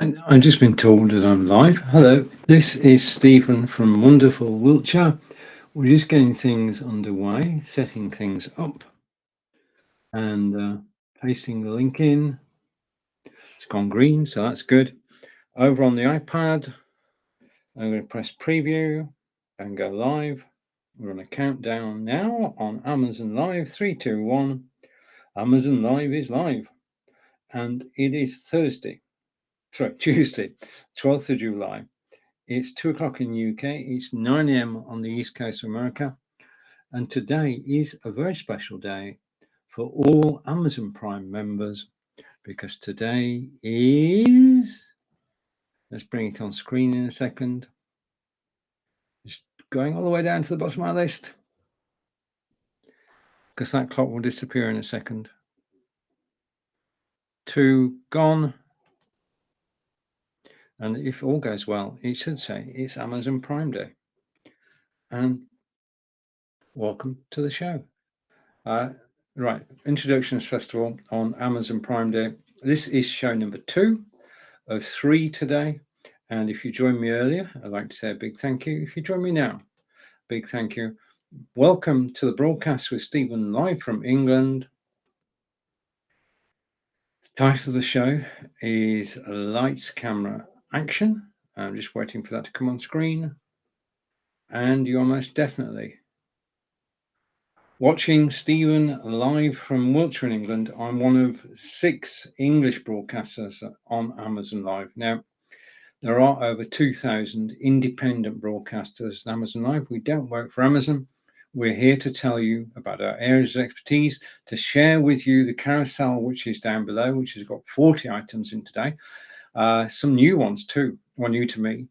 I've just been told that I'm live. Hello, this is Stephen from wonderful Wiltshire. We're just getting things underway, setting things up, and pasting the link in. It's gone green, so that's good. Over on the iPad, I'm going to press preview and go live. We're on a countdown now on Amazon Live. 3, 2, 1. Amazon Live is live, and it is Tuesday, 12th of July. It's 2 o'clock in the UK. It's 9 a.m. on the East Coast of America. And today is a very special day for all Amazon Prime members because today is, let's bring it on screen in a second. Just going all the way down to the bottom of my list because that clock will disappear in a second. 2 gone. And if all goes well, it should say it's Amazon Prime Day. And welcome to the show. Right, introductions first of all on Amazon Prime Day. This is show number 2 of 3 today. And if you joined me earlier, I'd like to say a big thank you. If you join me now, big thank you. Welcome to the broadcast with Stephen live from England. The title of the show is Lights, Camera, Action. I'm just waiting for that to come on screen. And you're most definitely watching Stephen live from Wiltshire in England. I'm one of 6 English broadcasters on Amazon Live. Now, there are over 2,000 independent broadcasters on Amazon Live. We don't work for Amazon. We're here to tell you about our areas of expertise, to share with you the carousel, which is down below, which has got 40 items in today. Some new ones too, one new to me.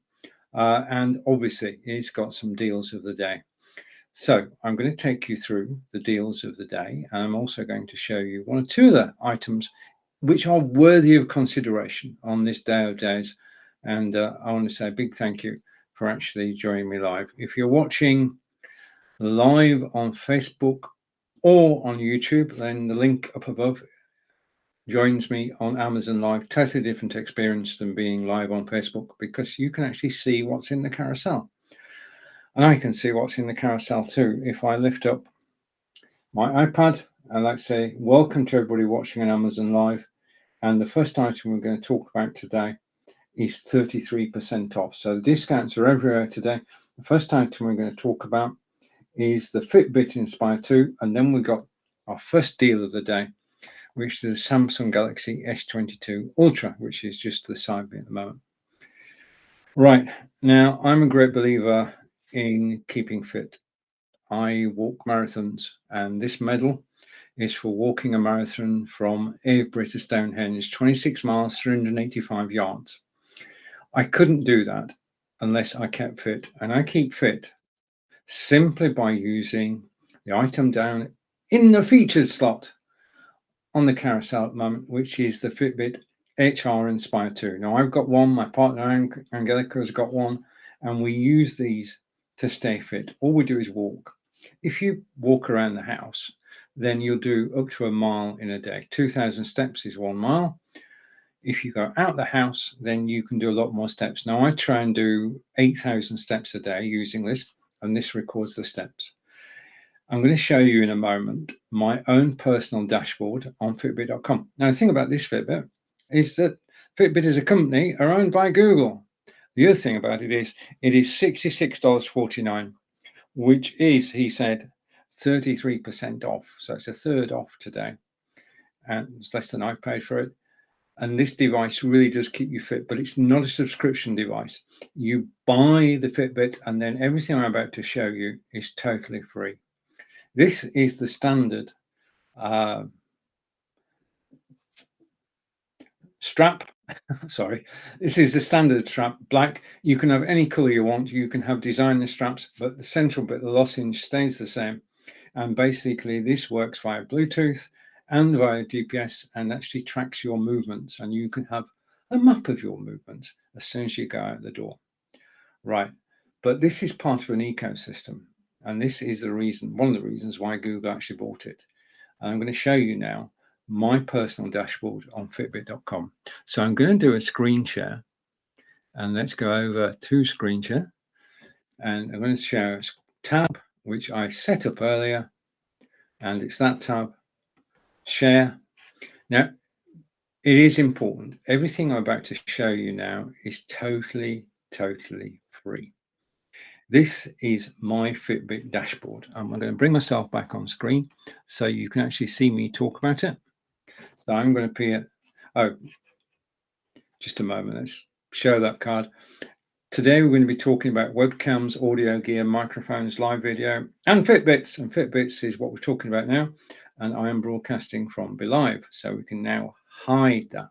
And obviously, it's got some deals of the day. So I'm going to take you through the deals of the day, and I'm also going to show you 1 or 2 other items which are worthy of consideration on this day of days. And I want to say a big thank you for actually joining me live. If you're watching live on Facebook or on YouTube, then the link up above joins me on Amazon Live. Totally different experience than being live on Facebook because you can actually see what's in the carousel. And I can see what's in the carousel too. If I lift up my iPad, I'd like to say welcome to everybody watching on Amazon Live. And the first item we're going to talk about today is 33% off. So the discounts are everywhere today. The first item we're going to talk about is the Fitbit Inspire 2. And then we've got our first deal of the day, which is the Samsung Galaxy S22 Ultra, which is just the side bit at the moment. Right, now I'm a great believer in keeping fit. I walk marathons, and this medal is for walking a marathon from Avebury to Stonehenge, 26 miles, 385 yards. I couldn't do that unless I kept fit, and I keep fit simply by using the item down in the featured slot on the carousel at the moment, which is the Fitbit HR Inspire 2. Now, I've got one, my partner Angelica has got one, and we use these to stay fit. All we do is walk. If you walk around the house, then you'll do up to a mile in a day. 2,000 steps is 1 mile. If you go out the house, then you can do a lot more steps. Now, I try and do 8,000 steps a day using this, and this records the steps. I'm going to show you in a moment my own personal dashboard on Fitbit.com. Now, the thing about this Fitbit is that Fitbit as a company are owned by Google. The other thing about it is $66.49, which is, he said, 33% off. So it's a third off today. And it's less than I've paid for it. And this device really does keep you fit, but it's not a subscription device. You buy the Fitbit, and then everything I'm about to show you is totally free. This is the standard strap. Sorry, this is the standard strap, black. You can have any color you want. You can have designer straps, but the central bit, the lozenge, stays the same. And basically, this works via Bluetooth and via GPS and actually tracks your movements. And you can have a map of your movements as soon as you go out the door. Right. But this is part of an ecosystem. And this is the reason, one of the reasons why Google actually bought it. And I'm going to show you now my personal dashboard on Fitbit.com. So I'm going to do a screen share, and let's go over to screen share, and I'm going to share a tab which I set up earlier, and it's that tab, share. Now, it is important. Everything I'm about to show you now is totally free. This is my Fitbit dashboard. I'm going to bring myself back on screen so you can actually see me talk about it. So I'm going to appear. Oh, just a moment. Let's show that card. Today we're going to be talking about webcams, audio gear, microphones, live video, and Fitbits. And Fitbits is what we're talking about now. And I am broadcasting from BeLive, so we can now hide that.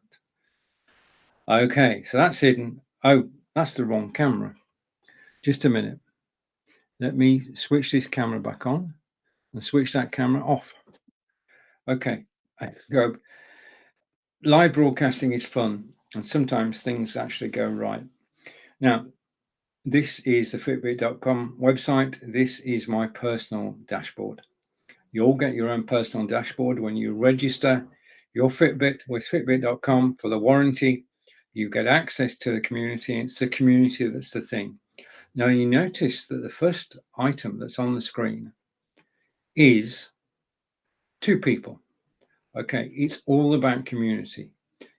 Okay, so that's hidden. Oh, that's the wrong camera. Just a minute. Let me switch this camera back on and switch that camera off. Okay, let's go. Live broadcasting is fun, and sometimes things actually go right. Now, this is the Fitbit.com website. This is my personal dashboard. You'll get your own personal dashboard when you register your Fitbit with Fitbit.com for the warranty. You get access to the community. It's the community that's the thing. Now, you notice that the first item that's on the screen is 2 people. Okay, it's all about community.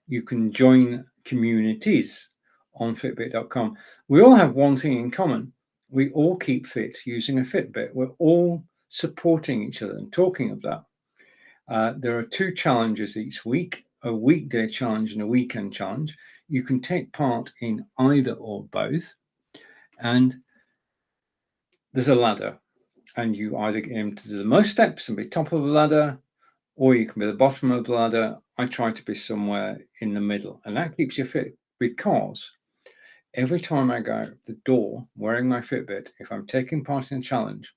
You can join communities on Fitbit.com. We all have one thing in common. We all keep fit using a Fitbit. We're all supporting each other. And talking of that, there are 2 challenges each week, a weekday challenge and a weekend challenge. You can take part in either or both. And there's a ladder. And you either aim to do the most steps and be top of the ladder, or you can be the bottom of the ladder. I try to be somewhere in the middle, and that keeps you fit, because every time I go out the door wearing my Fitbit, if I'm taking part in a challenge,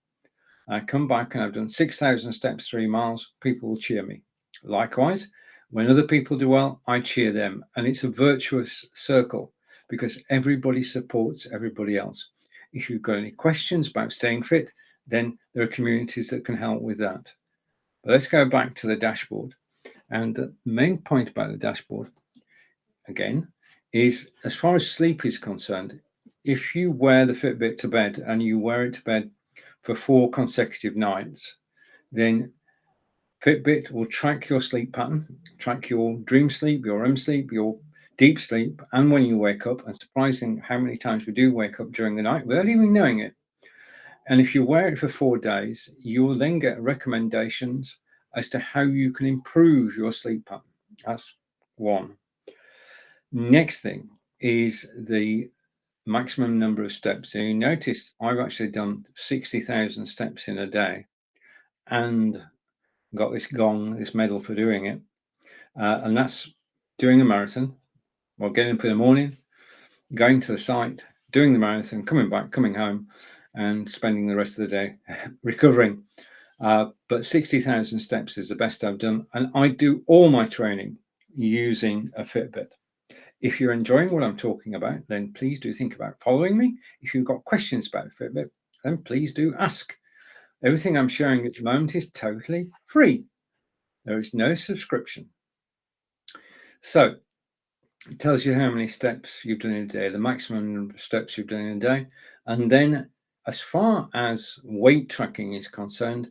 I come back and I've done 6,000 steps, 3 miles, people will cheer me. Likewise, when other people do well, I cheer them, and it's a virtuous circle because everybody supports everybody else. If you've got any questions about staying fit, then there are communities that can help with that. But let's go back to the dashboard. And the main point about the dashboard, again, is as far as sleep is concerned, if you wear the Fitbit to bed and you wear it to bed for 4 consecutive nights, then Fitbit will track your sleep pattern, track your dream sleep, your REM sleep, your deep sleep, and when you wake up. And surprising how many times we do wake up during the night without even knowing it. And if you wear it for 4 days, you will then get recommendations as to how you can improve your sleep pattern. That's one. Next thing is the maximum number of steps. So you notice I've actually done 60,000 steps in a day and got this gong, this medal for doing it. And that's doing a marathon, or getting up in the morning, going to the site, doing the marathon, coming back, coming home, and spending the rest of the day recovering. But 60,000 steps is the best I've done. And I do all my training using a Fitbit. If you're enjoying what I'm talking about, then please do think about following me. If you've got questions about Fitbit, then please do ask. Everything I'm sharing at the moment is totally free. There is no subscription. So it tells you how many steps you've done in a day, the maximum number of steps you've done in a day. And then as far as weight tracking is concerned,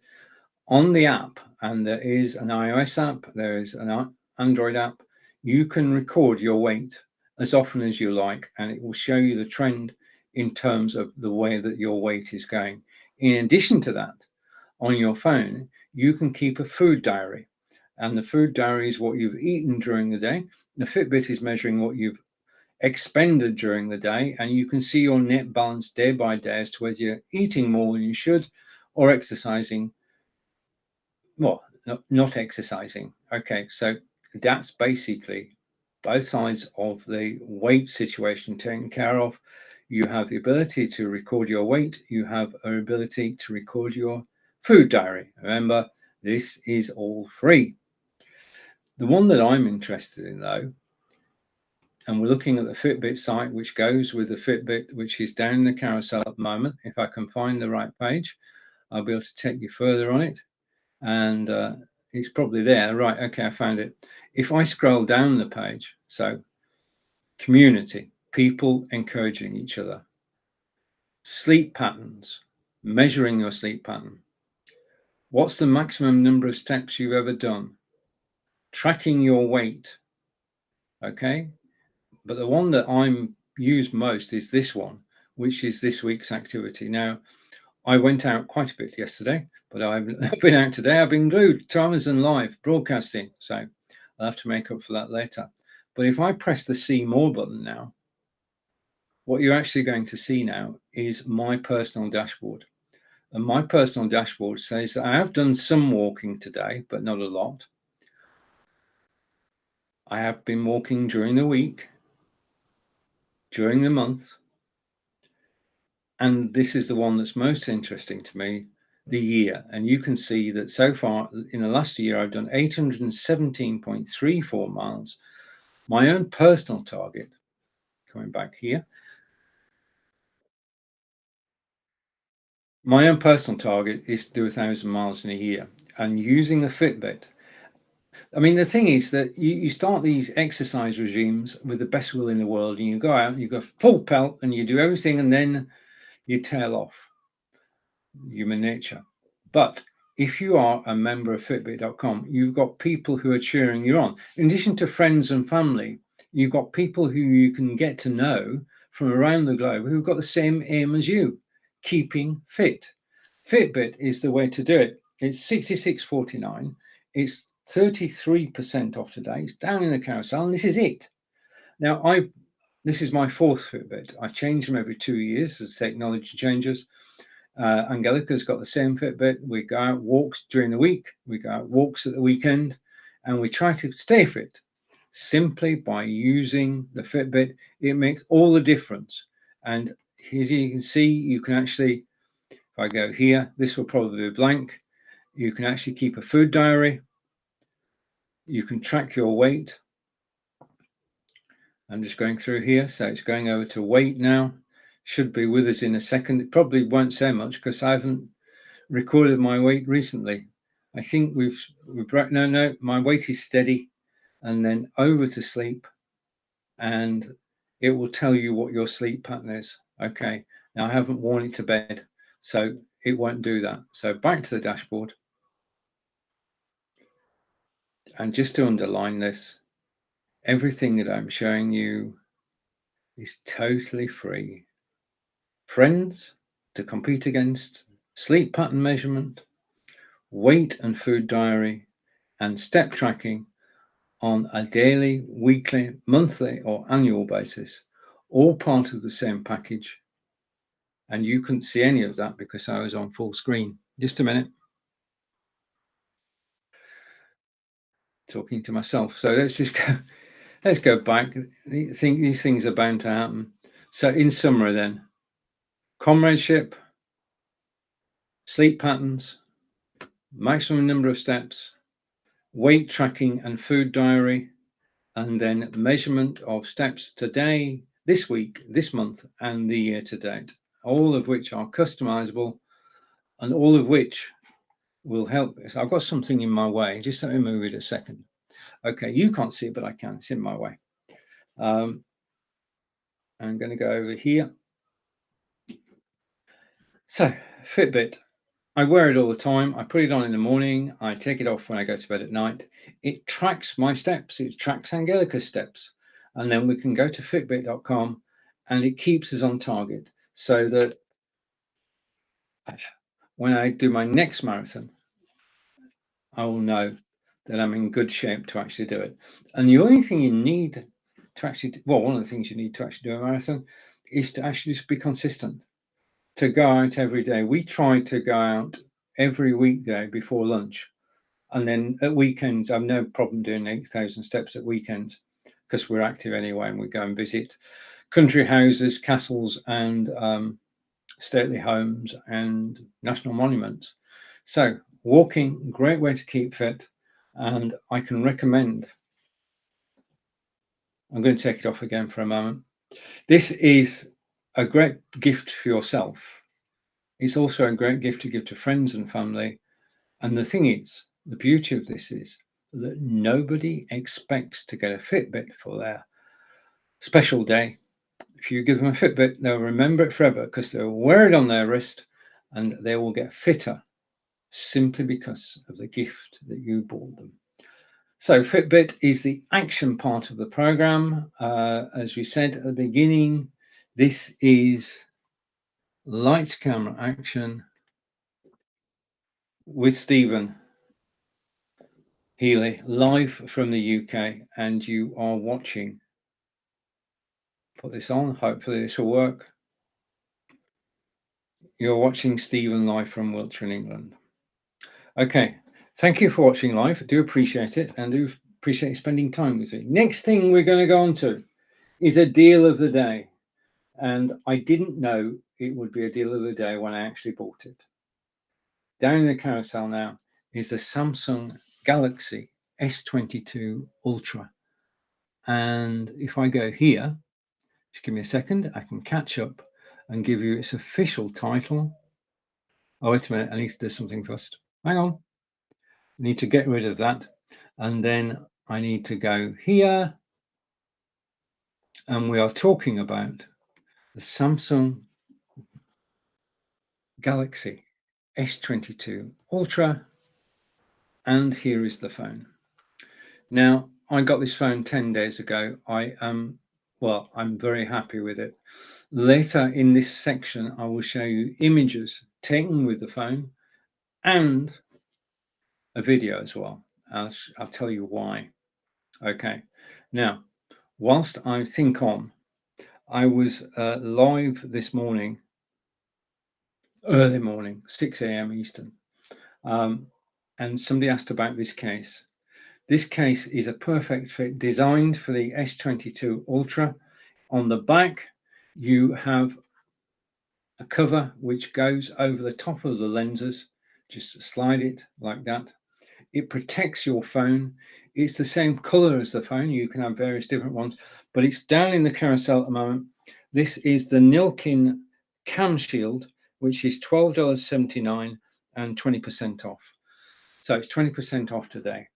on the app, and there is an iOS app, there is an Android app, you can record your weight as often as you like, and it will show you the trend in terms of the way that your weight is going. In addition to that, on your phone, you can keep a food diary, and the food diary is what you've eaten during the day. The Fitbit is measuring what you've expended during the day, and you can see your net balance day by day as to whether you're eating more than you should or exercising. Well, not exercising. Okay, so that's basically both sides of the weight situation taken care of. You have the ability to record your weight. You have an ability to record your food diary. Remember, this is all free. The one that I'm interested in, though, and we're looking at the Fitbit site, which goes with the Fitbit, which is down in the carousel at the moment. If I can find the right page, I'll be able to take you further on it. And It's probably there. Right, okay, I found it. If I scroll down the page, so community, people encouraging each other, sleep patterns, measuring your sleep pattern. What's the maximum number of steps you've ever done? Tracking your weight. Okay. But the one that I'm used most is this one, which is this week's activity. Now, I went out quite a bit yesterday, but I've been out today. I've been glued to Amazon Live broadcasting. So I'll have to make up for that later. But if I press the see more button now, what you're actually going to see now is my personal dashboard. And my personal dashboard says that I have done some walking today, but not a lot. I have been walking during the week, during the month, and this is the one that's most interesting to me, the year. And you can see that so far in the last year, I've done 817.34 miles. My own personal target, coming back here, my own personal target is to do 1,000 miles in a year. And using the Fitbit, I mean, the thing is that you start these exercise regimes with the best will in the world, and you go out and you go full pelt and you do everything, and then you tail off. Human nature. But if you are a member of Fitbit.com, you've got people who are cheering you on. In addition to friends and family, you've got people who you can get to know from around the globe who've got the same aim as you, keeping fit. Fitbit is the way to do it. It's $66.49. It's 33% off today. It's down in the carousel, and this is it. Now, this is my fourth Fitbit. I change them every 2 years as technology changes. Angelica's got the same Fitbit. We go out walks during the week, we go out walks at the weekend, and we try to stay fit simply by using the Fitbit. It makes all the difference. And as you can see, you can actually, if I go here, this will probably be blank. You can actually keep a food diary. You can track your weight. I'm just going through here. So it's going over to weight now. Should be with us in a second. It probably won't say much because I haven't recorded my weight recently. I think we've no, my weight is steady, and then over to sleep, and it will tell you what your sleep pattern is. Okay, now I haven't worn it to bed, so it won't do that. So back to the dashboard, and just to underline this, everything that I'm showing you is totally free. Friends to compete against, sleep pattern measurement, weight and food diary, and step tracking on a daily, weekly, monthly, or annual basis, all part of the same package. And you couldn't see any of that because I was on full screen. Just a minute. Talking to myself. So let's go back. These things are bound to happen. So in summary then, comradeship, sleep patterns, maximum number of steps, weight tracking and food diary, and then measurement of steps today, this week, this month, and the year to date, all of which are customizable and all of which will help. So I've got something in my way. Just let me move it a second. Okay, you can't see it, but I can. It's in my way. I'm going to go over here. So Fitbit, I wear it all the time. I put it on in the morning. I take it off when I go to bed at night. It tracks my steps. It tracks Angelica's steps. And then we can go to Fitbit.com and it keeps us on target so that when I do my next marathon, I will know that I'm in good shape to actually do it. And the only thing you need to actually, well, one of the things you need to actually do a marathon is to actually just be consistent, to go out every day. We try to go out every weekday before lunch. And then at weekends, I've no problem doing 8,000 steps at weekends because we're active anyway, and we go and visit country houses, castles, and stately homes and national monuments. So walking, great way to keep fit, and I can recommend. I'm going to take it off again for a moment. This is a great gift for yourself. It's also a great gift to give to friends and family. And the thing is, the beauty of this is that nobody expects to get a Fitbit for their special day. If you give them a Fitbit, they'll remember it forever because they'll wear it on their wrist and they will get fitter simply because of the gift that you bought them. So Fitbit is the action part of the program. As we said at the beginning, this is lights, camera, action with Stephen Healy, live from the UK, and you are watching. Put this on, hopefully this will work. You're watching Stephen live from Wiltshire in England. Okay, thank you for watching live. I do appreciate it and do appreciate spending time with me. Next thing we're going to go on to is a deal of the day. And I didn't know it would be a deal of the day when I actually bought it. Down in the carousel now is the Samsung Galaxy S22 Ultra. And if I go here, just give me a second, I can catch up and give you its official title. Oh, wait a minute, I need to do something first. Hang on. I need to get rid of that. And then I need to go here. And we are talking about the Samsung Galaxy S22 Ultra. And here is the phone. Now, I got this phone 10 days ago. I'm very happy with it. Later in this section, I will show you images taken with the phone and a video as well. I'll tell you why. Okay. Now, whilst I think on, I was live this morning, early morning, 6 a.m. Eastern, and somebody asked about this case. This case is a perfect fit, designed for the S22 Ultra. On the back, you have a cover which goes over the top of the lenses. Just slide it like that. It protects your phone. It's the same color as the phone. You can have various different ones, but it's down in the carousel at the moment. This is the Nilkin Cam Shield, which is $12.79 and 20% off. So it's 20% off today.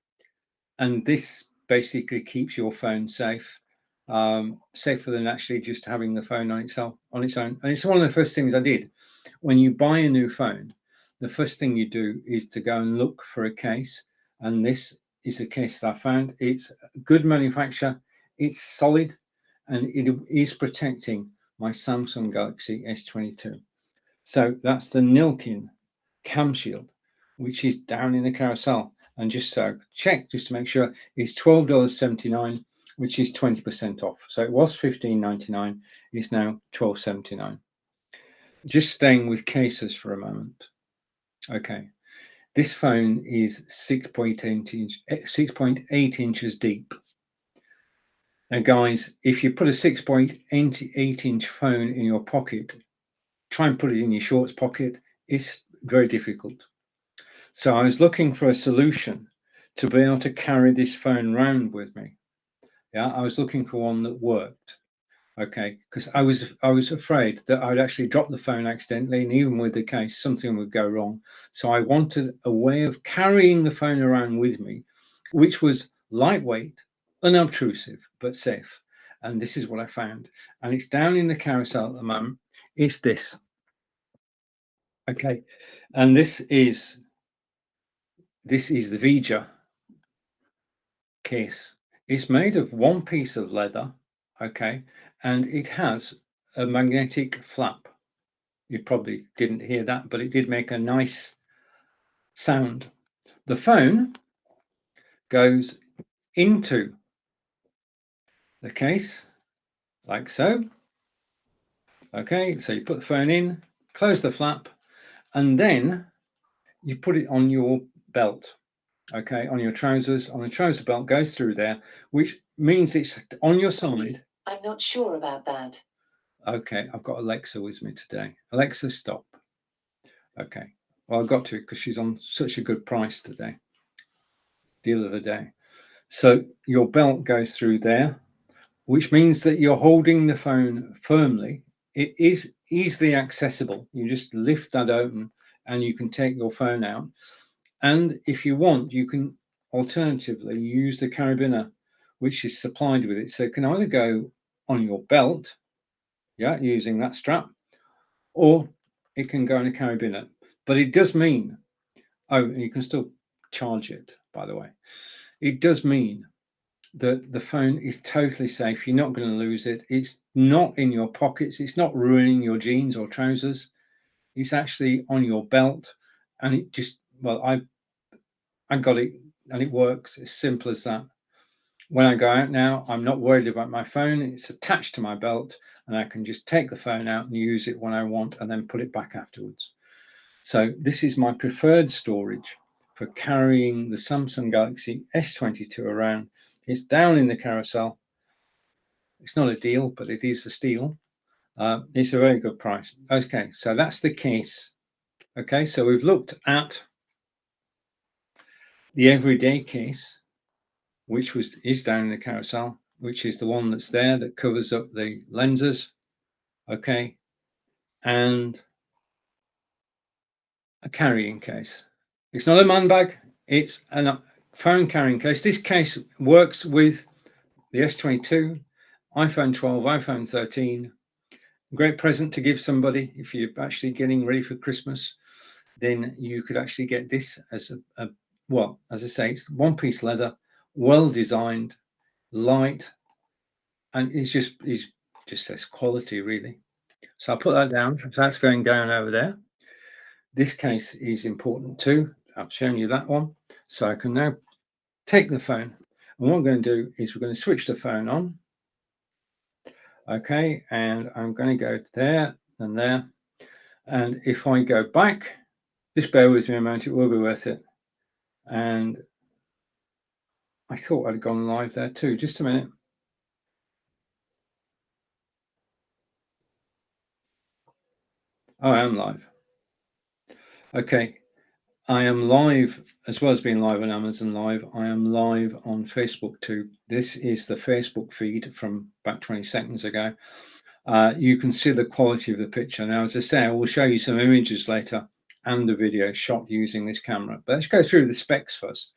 And this basically keeps your phone safe, safer than actually just having the phone on its own. And it's one of the first things I did. When you buy a new phone, the first thing you do is to go and look for a case. And this is a case that I found. It's a good manufacturer, it's solid, and it is protecting my Samsung Galaxy S22. So that's the Nilkin Cam Shield, which is down in the carousel. And just so check, just to make sure, it's $12.79, which is 20% off. So it was $15.99, it's now $12.79. Just staying with cases for a moment. Okay, this phone is 6.8 inches deep. Now, guys, if you put a 6.8-inch phone in your pocket, try and put it in your shorts pocket, it's very difficult. So I was looking for a solution to be able to carry this phone around with me. Yeah, I was looking for one that worked. Okay, because I was afraid that I'd actually drop the phone accidentally, and even with the case, something would go wrong. So I wanted a way of carrying the phone around with me, which was lightweight, unobtrusive, but safe. And this is what I found. And it's down in the carousel at the moment. It's this. Okay, and this is the Vija case. It's made of one piece of leather, okay, and it has a magnetic flap. You probably didn't hear that, but it did make a nice sound. The phone goes into the case like so. Okay, so you put the phone in, close the flap, and then you put it on your belt. Okay, on your trousers, on the trouser belt, goes through there, which means it's on your side. I'm not sure about that. Okay, I've got Alexa with me today. Alexa, stop. Okay, well, I've got to because she's on such a good price today. Deal of the day. So your belt goes through there, which means that you're holding the phone firmly. It is easily accessible. You just lift that open and you can take your phone out. And if you want, you can alternatively use the carabiner, which is supplied with it. So it can either go on your belt, yeah, using that strap, or it can go in a carabiner. But it does mean, oh, you can still charge it, by the way. It does mean that the phone is totally safe. You're not going to lose it. It's not in your pockets. It's not ruining your jeans or trousers. It's actually on your belt. And it just, well, I got it and it works. As simple as that. When I go out now, I'm not worried about my phone. It's attached to my belt and I can just take the phone out and use it when I want and then put it back afterwards. So this is my preferred storage for carrying the Samsung Galaxy S22 around. It's down in the carousel. It's not a deal, but it is a steal. It's a very good price. Okay, so that's the case. Okay, so we've looked at the everyday case, which is down in the carousel, which is the one that's there that covers up the lenses. Okay, and a carrying case. It's not a man bag, it's a phone carrying case. This case works with the S22, iPhone 12, iPhone 13. Great present to give somebody if you're actually getting ready for Christmas. Then you could actually get this as a well, as I say, it's one-piece leather, well designed, light, and it just says quality really. So I'll put that down. So that's going down over there. This case is important too. I've shown you that one. So I can now take the phone. And what I'm going to do is we're going to switch the phone on. Okay, and I'm going to go there and there. And if I go back, just bear with me a moment, it will be worth it. And I thought I'd gone live there too. Just a minute. Oh, I am live. Okay. I am live, as well as being live on Amazon Live, I am live on Facebook too. This is the Facebook feed from about 20 seconds ago. You can see the quality of the picture. Now, as I say, I will show you some images later and the video shot using this camera. But let's go through the specs first.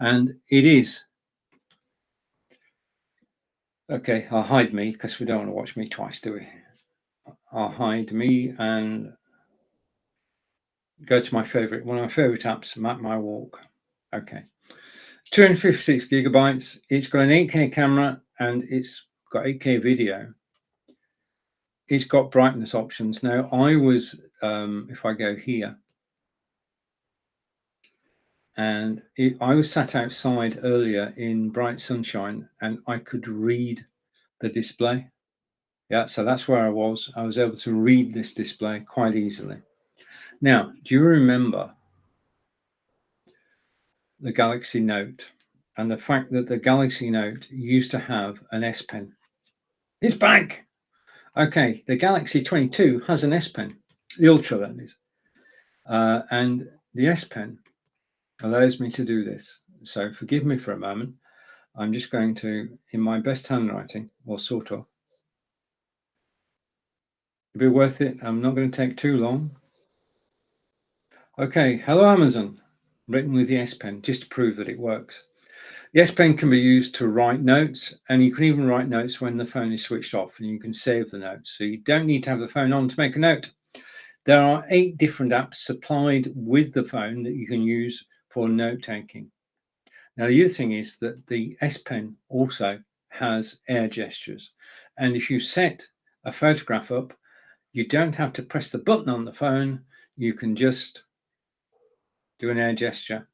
And it is, okay, I'll hide me because we don't want to watch me twice, do we? I'll hide me and go to my favorite, one of my favorite apps, Map My Walk. Okay. 256 gigabytes. It's got an 8K camera and it's got 8K video. It's got brightness options. Now, I was, if I go here, and I was sat outside earlier in bright sunshine and I could read the display. Yeah, so that's where I was. I was able to read this display quite easily. Now, do you remember the Galaxy Note and the fact that the Galaxy Note used to have an S Pen? It's back. Okay, the Galaxy 22 has an S Pen, the Ultra that is, and the S Pen allows me to do this. So forgive me for a moment. I'm just going to, in my best handwriting, or sort of, it'll be worth it. I'm not going to take too long. Okay, hello Amazon, written with the S Pen, just to prove that it works. The S Pen can be used to write notes, and you can even write notes when the phone is switched off, and you can save the notes. So you don't need to have the phone on to make a note. There are 8 different apps supplied with the phone that you can use for note taking. Now, the other thing is that the S Pen also has air gestures. And if you set a photograph up, you don't have to press the button on the phone. You can just do an air gesture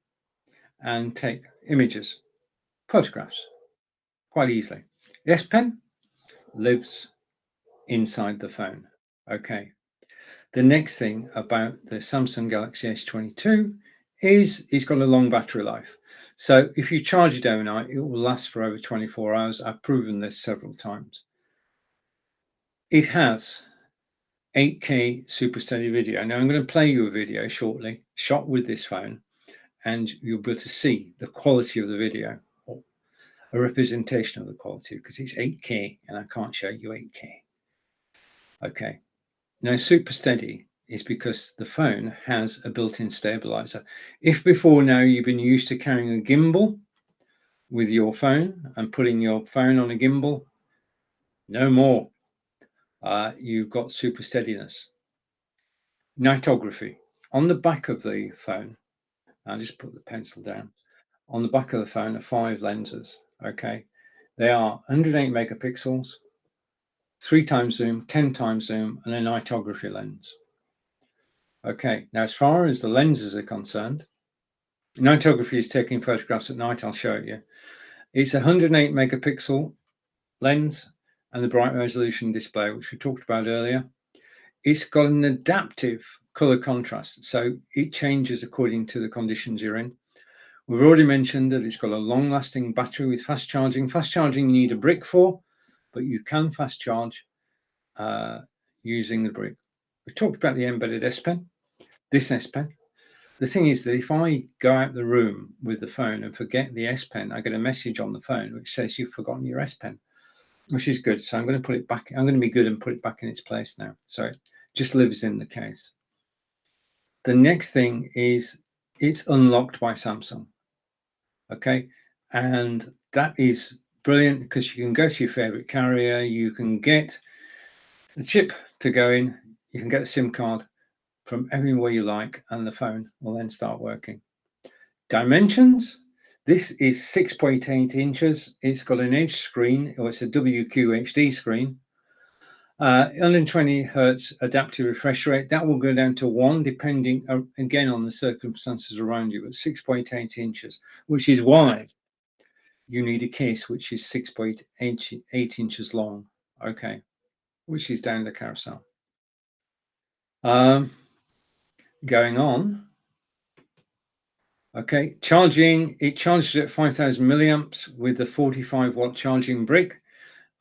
and take images, photographs, quite easily. The S Pen lives inside the phone. Okay. The next thing about the Samsung Galaxy S22 is it's got a long battery life. So if you charge it overnight, it will last for over 24 hours. I've proven this several times. It has 8K super steady video. Now I'm going to play you a video shortly, shot with this phone, and you'll be able to see the quality of the video, or a representation of the quality, because it's 8K and I can't show you 8K. Okay. Now super steady is because the phone has a built-in stabilizer. If before now you've been used to carrying a gimbal with your phone and putting your phone on a gimbal, no more. You've got super steadiness. Nightography. On the back of the phone, I'll just put the pencil down. On the back of the phone are 5 lenses. Okay, they are 108 megapixels, 3 times zoom, 10 times zoom, and a nightography lens. Okay, now as far as the lenses are concerned, nightography is taking photographs at night. I'll show it you. It's a 108 megapixel lens and the bright resolution display, which we talked about earlier. It's got an adaptive color contrast, so it changes according to the conditions you're in. We've already mentioned that it's got a long-lasting battery with fast charging. Fast charging you need a brick for, but you can fast charge using the brick. We talked about the embedded S Pen. This S Pen. The thing is that if I go out the room with the phone and forget the S Pen, I get a message on the phone which says you've forgotten your S Pen, which is good. So I'm going to put it back. I'm going to be good and put it back in its place now. So it just lives in the case. The next thing is it's unlocked by Samsung. Okay, and that is brilliant because you can go to your favorite carrier, you can get the chip to go in, you can get the SIM card from everywhere you like, and the phone will then start working. Dimensions. This is 6.8 inches. It's got an edge screen, or it's a WQHD screen. 120 hertz adaptive refresh rate. That will go down to 1, depending again on the circumstances around you, at 6.8 inches, which is why you need a case which is 6.8 inches long. Okay, which is down the carousel. Going on. Okay, charging. It charges at 5,000 milliamps with a 45-watt charging brick.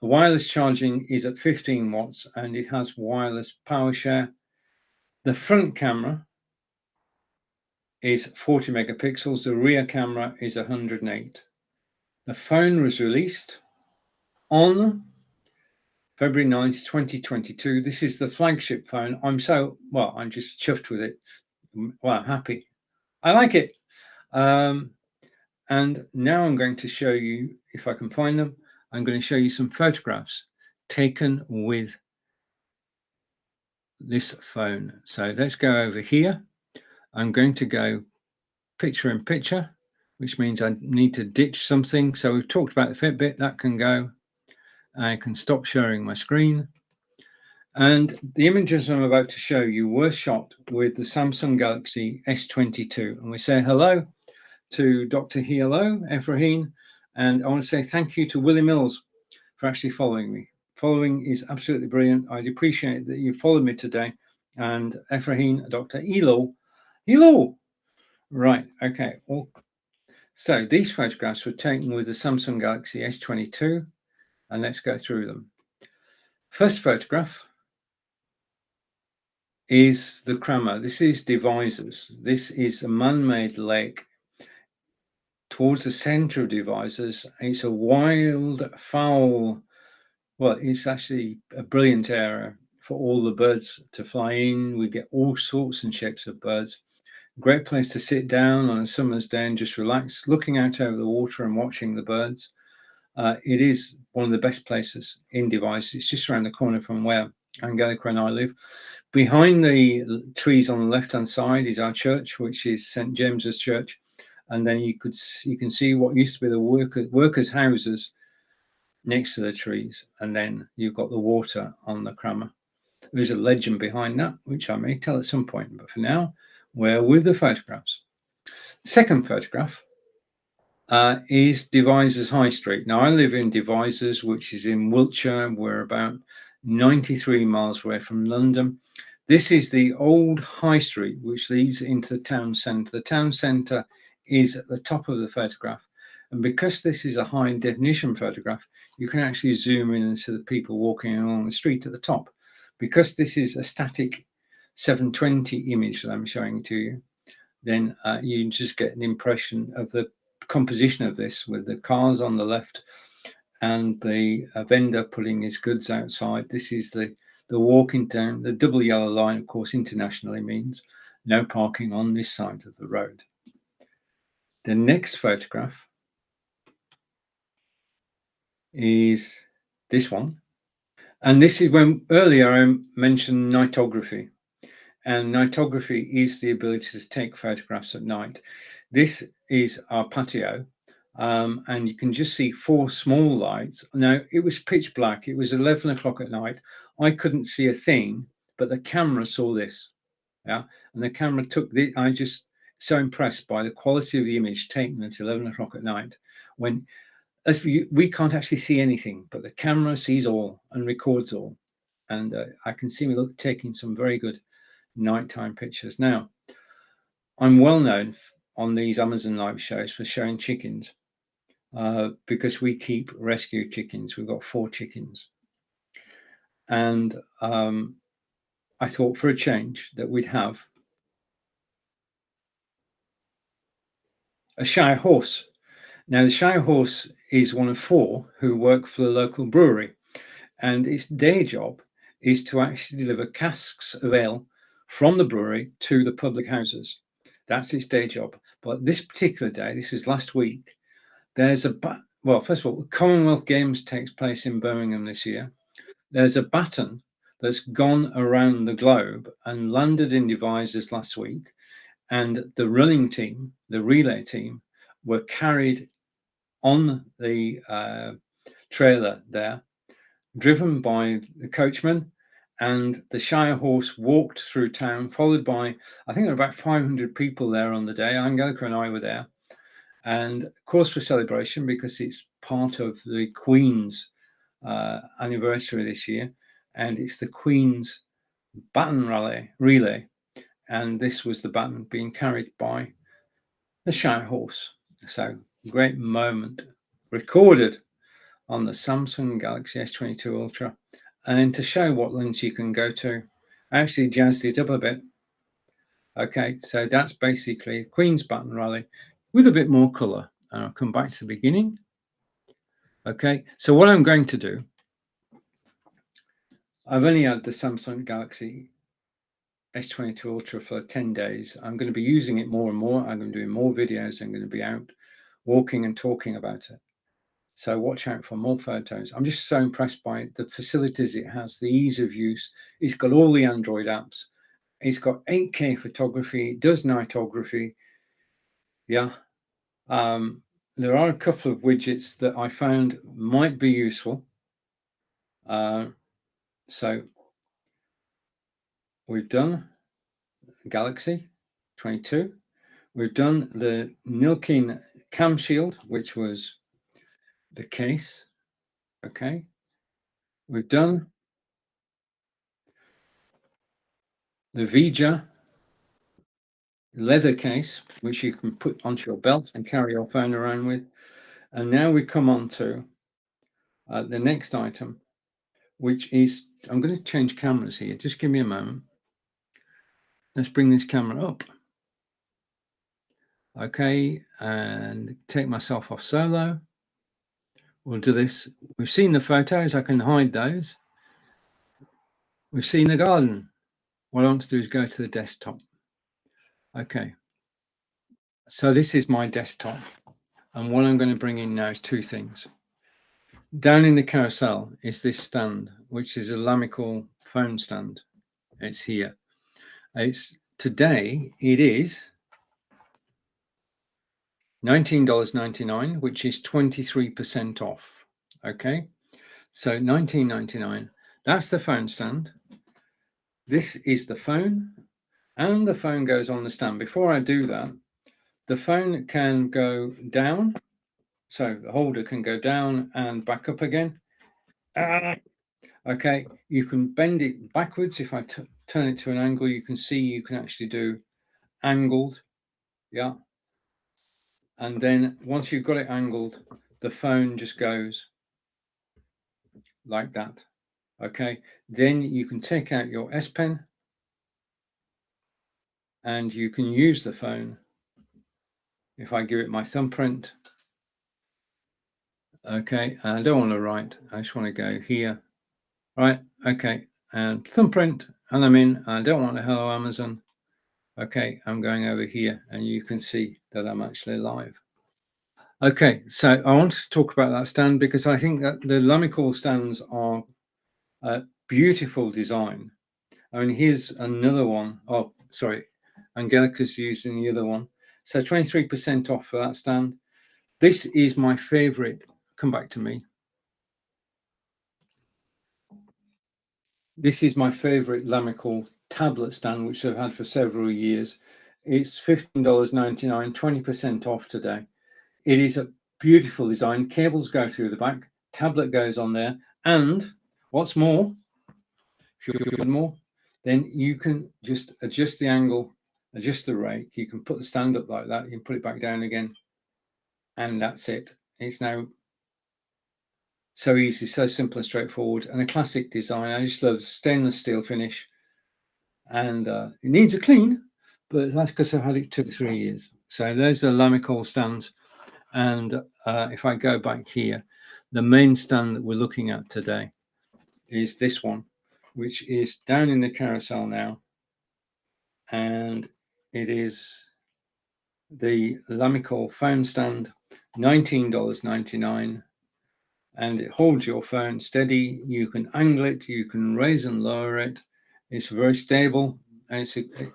The wireless charging is at 15 watts and it has wireless power share. The front camera is 40 megapixels. The rear camera is 108. The phone was released on February 9th, 2022. This is the flagship phone. I'm just chuffed with it. Well, I'm happy. I like it. And now I'm going to show you, if I can find them, I'm going to show you some photographs taken with this phone. So let's go over here. I'm going to go picture in picture, which means I need to ditch something. So we've talked about the Fitbit, that can go. I can stop sharing my screen. And the images I'm about to show you were shot with the Samsung Galaxy S22. And we say hello to Dr. Hielo Efrahin. And I want to say thank you to Willie Mills for actually following me. Following is absolutely brilliant. I'd appreciate that you followed me today. And Efrahin, Dr. Elo. Right, okay. Well, so these photographs were taken with the Samsung Galaxy S22. And let's go through them. First photograph is the Crammer. This is Devizes. This is a man-made lake towards the center of Devizes. It's a wild fowl. Well, it's actually a brilliant area for all the birds to fly in. We get all sorts and shapes of birds. Great place to sit down on a summer's day and just relax, looking out over the water and watching the birds. It is one of the best places in Devizes. It's just around the corner from where Angelica and I live. Behind the trees on the left-hand side is our church, which is St. James's Church, and then you can see what used to be the workers' houses next to the trees, and then you've got the water on the Crammer. There's a legend behind that, which I may tell at some point, but for now, we're with the photographs. Second photograph is Devizes High Street. Now, I live in Devizes, which is in Wiltshire. We're about 93 miles away from London. This is the old high street, which leads into the town centre. The town centre is at the top of the photograph. And because this is a high definition photograph, you can actually zoom in and see the people walking along the street at the top. Because this is a static 720 image that I'm showing to you, then you just get an impression of the composition of this with the cars on the left and the vendor putting his goods outside. This is the the walking down. The double yellow line, of course, internationally means no parking on this side of the road. The next photograph is this one. And this is when earlier I mentioned nightography. And nightography is the ability to take photographs at night. This is our patio. And you can just see 4 small lights. Now, it was pitch black. It was 11 o'clock at night. I couldn't see a thing, but the camera saw this. Yeah. And the camera took the, I just so impressed by the quality of the image taken at 11 o'clock at night when as we can't actually see anything, but the camera sees all and records all. And I can see me taking some very good nighttime pictures. Now, I'm well known on these Amazon Live shows for showing chickens because we keep rescue chickens. We've got 4 chickens. And I thought for a change that we'd have a Shire horse. Now, the Shire horse is one of 4 who work for the local brewery, and its day job is to actually deliver casks of ale from the brewery to the public houses. That's its day job. But this particular day, this is last week, there's well, first of all, the Commonwealth Games takes place in Birmingham this year. There's a baton that's gone around the globe and landed in Devizes last week, and the running team, the relay team, were carried on the trailer there, driven by the coachman, and the Shire horse walked through town, followed by, I think there were about 500 people there on the day. Angelica and I were there. And of course, for celebration, because it's part of the Queen's anniversary this year, and it's the Queen's baton relay. And this was the baton being carried by the Shire horse. So, great moment recorded on the Samsung Galaxy S22 Ultra. And to show what lens you can go to, I actually jazzed it up a bit. Okay, so that's basically Queen's Baton Rally with a bit more color. And I'll come back to the beginning. Okay, so what I'm going to do, I've only had the Samsung Galaxy S22 Ultra for 10 days. I'm going to be using it more and more. I'm going to be doing more videos. I'm going to be out walking and talking about it. So watch out for more photos. I'm just so impressed by the facilities it has, the ease of use. It's got all the Android apps. It's got 8K photography. It does nightography. Yeah. There are a couple of widgets that I found might be useful. So we've done Galaxy 22. We've done the Nilkin Cam Shield, which was the case. Okay. We've done the Vija leather case, which you can put onto your belt and carry your phone around with. And now we come on to the next item, which is, I'm going to change cameras here. Just give me a moment. Let's bring this camera up. Okay, and take myself off solo. We'll do this. We've seen the photos. I can hide those. We've seen the garden. What I want to do is go to the desktop. Okay. So this is my desktop. And what I'm going to bring in now is 2 things. Down in the carousel is this stand, which is a Lamical phone stand. It's here. Today it is $19.99, which is 23% off. Okay, so $19.99. That's the phone stand. This is the phone, and the phone goes on the stand. Before I do that, the phone can go down, so the holder can go down and back up again. Okay, you can bend it backwards. If I turn it to an angle, you can see you can actually do angled. Yeah. And then once you've got it angled, the phone just goes like that. Okay. Then you can take out your S Pen and you can use the phone. If I give it my thumbprint. Okay. I don't want to write. I just want to go here. Right. Okay. and thumbprint, and I'm in. I don't want to hello Amazon. Okay, I'm going over here, and you can see that I'm actually live. Okay, so I want to talk about that stand because I think that the Lamicall stands are a beautiful design. I mean, here's another one. Oh, sorry, Angelica's using the other one. So 23% off for that stand. This is my favorite. Come back to me. This is my favorite Lamicall tablet stand, which I've had for several years. It's $15.99, 20% off today. It is a beautiful design. Cables go through the back, tablet goes on there, and what's more, if you want more, then you can just adjust the angle, adjust the rake. You can put the stand up like that. You can put it back down again, and that's it. It's now so easy, so simple and straightforward, and a classic design. I just love stainless steel finish, and it needs a clean, but that's because I've had it 2 or 3 years. So there's the Lamicall stands, and if I go back here, the main stand that we're looking at today is this one, which is down in the carousel now, and it is the Lamicall phone stand, $19.99, and it holds your phone steady. You can angle it, you can raise and lower it. It's very stable, and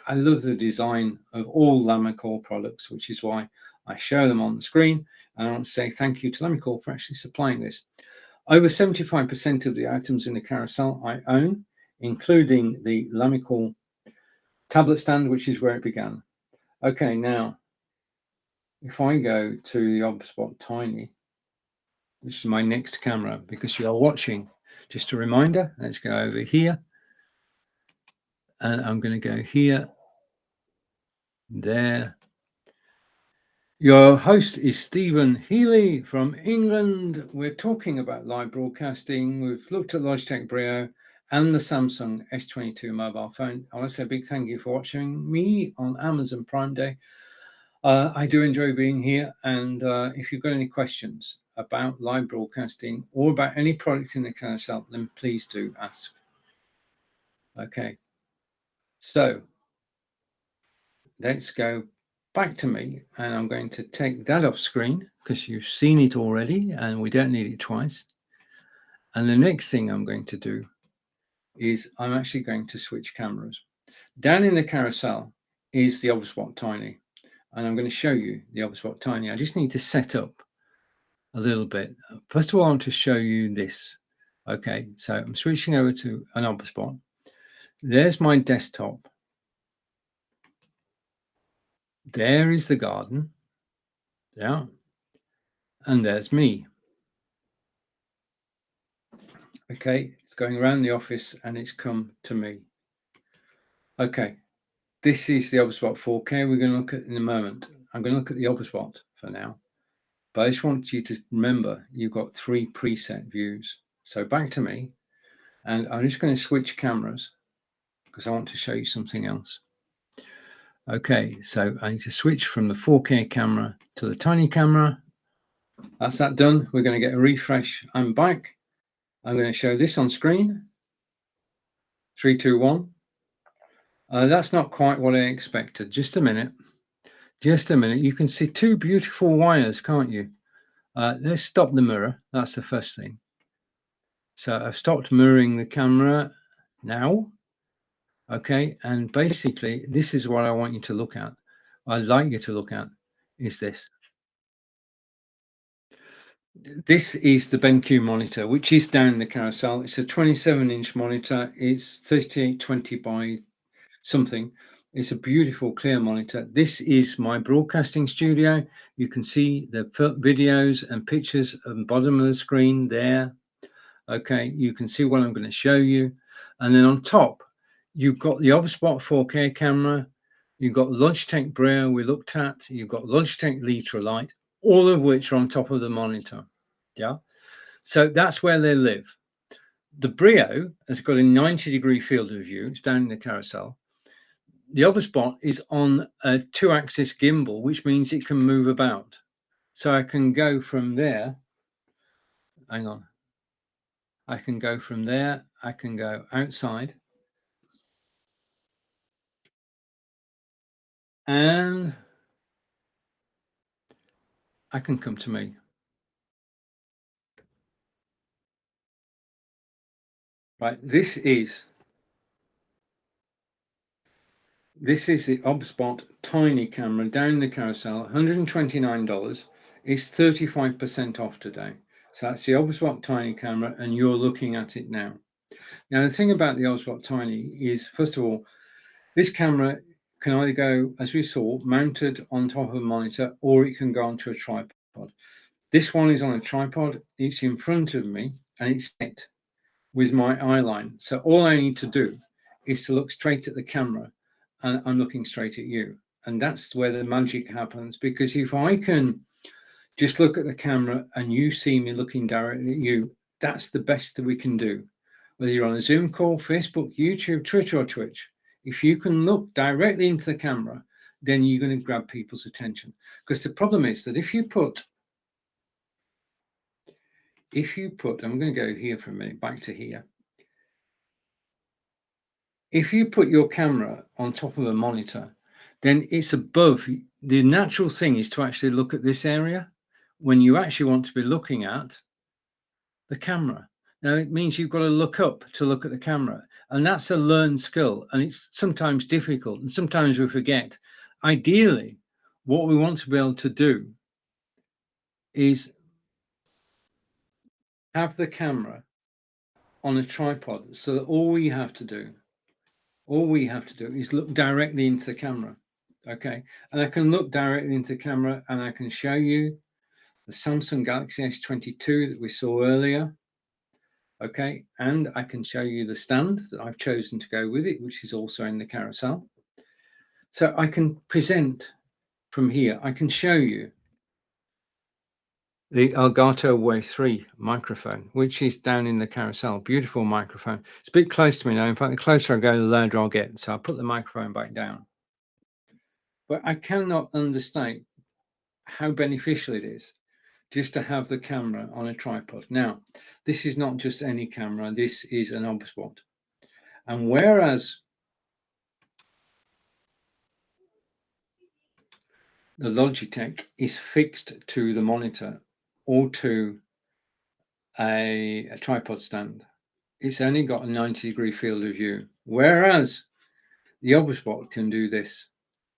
I love the design of all Lamicall products, which is why I show them on the screen. And I want to say thank you to Lamicall for actually supplying this. Over 75% of the items in the carousel I own, including the Lamicall tablet stand, which is where it began. Okay, now, if I go to the OBSBot Tiny, which is my next camera, because you are watching, just a reminder, let's go over here. And I'm going to go here, there. Your host is Stephen Healy from England. We're talking about live broadcasting. We've looked at Logitech Brio and the Samsung S22 mobile phone. I want to say a big thank you for watching me on Amazon Prime Day. I do enjoy being here. And if you've got any questions about live broadcasting or about any product in the carousel, then please do ask. Okay. So let's go back to me, and I'm going to take that off screen because you've seen it already and we don't need it twice. And the next thing I'm going to do is I'm actually going to switch cameras. Down in the carousel is the OBSBot Tiny, and I'm going to show you the OBSBot Tiny. I just need to set up a little bit. First of all, I want to show you this. Okay, so I'm switching over to an OBSBot. There's my desktop. There is the garden. Yeah. And there's me. Okay, it's going around the office and it's come to me. Okay, this is the OBSBot 4K we're going to look at in a moment. I'm going to look at the OBSBot for now. But I just want you to remember you've got 3 preset views. So back to me. And I'm just going to switch cameras because I want to show you something else. Okay, so I need to switch from the 4K camera to the tiny camera. That's that done. We're going to get a refresh. I'm back. I'm going to show this on screen. 3, 2, 1. That's not quite what I expected. Just a minute. Just a minute. You can see 2 beautiful wires, can't you? Let's stop the mirror. That's the first thing. So I've stopped mirroring the camera now. Okay, and basically this is what I want you to look at. I'd like you to look at is this. This is the BenQ monitor, which is down in the carousel. It's a 27-inch monitor. It's 3820 by something. It's a beautiful clear monitor. This is my broadcasting studio. You can see the videos and pictures at the bottom of the screen there. Okay, you can see what I'm going to show you. And then on top, you've got the OBSBot 4K camera. You've got Logitech Brio we looked at. You've got Logitech Litra Lite, all of which are on top of the monitor. Yeah, so that's where they live. The Brio has got a 90-degree field of view. It's down in the carousel. The OBSBot is on a 2-axis gimbal, which means it can move about. So I can go from there. Hang on. I can go from there I can go outside. And I can come to me. Right, this is the OBSBot tiny camera down the carousel, $129. It's 35% off today. So that's the OBSBot tiny camera, and you're looking at it now. Now, the thing about the OBSBot tiny is, first of all, this camera can either go, as we saw, mounted on top of a monitor, or it can go onto a tripod. This one is on a tripod. It's in front of me, and it's set with my eye line. So all I need to do is to look straight at the camera, and I'm looking straight at you. And that's where the magic happens, because if I can just look at the camera and you see me looking directly at you, that's the best that we can do. Whether you're on a Zoom call, Facebook, YouTube, Twitter, or Twitch, if you can look directly into the camera, then you're going to grab people's attention. Because the problem is that if you put, I'm going to go here for a minute, back to here. If you put your camera on top of a monitor, then it's above. The natural thing is to actually look at this area when you actually want to be looking at the camera. Now, it means you've got to look up to look at the camera. And that's a learned skill. And it's sometimes difficult. And sometimes we forget. Ideally, what we want to be able to do is have the camera on a tripod, so that all we have to do is look directly into the camera. Okay, and I can look directly into the camera, and I can show you the Samsung Galaxy S22 that we saw earlier. Okay, and I can show you the stand that I've chosen to go with it, which is also in the carousel. So I can present from here. I can show you the Elgato Wave 3 microphone, which is down in the carousel. Beautiful microphone. It's a bit close to me now. In fact, the closer I go, the louder I'll get. So I'll put the microphone back down. But I cannot understate how beneficial it is just to have the camera on a tripod. Now, this is not just any camera. This is an OBSBot. And whereas the Logitech is fixed to the monitor or to a tripod stand, it's only got a 90-degree field of view. Whereas the OBSBot can do this.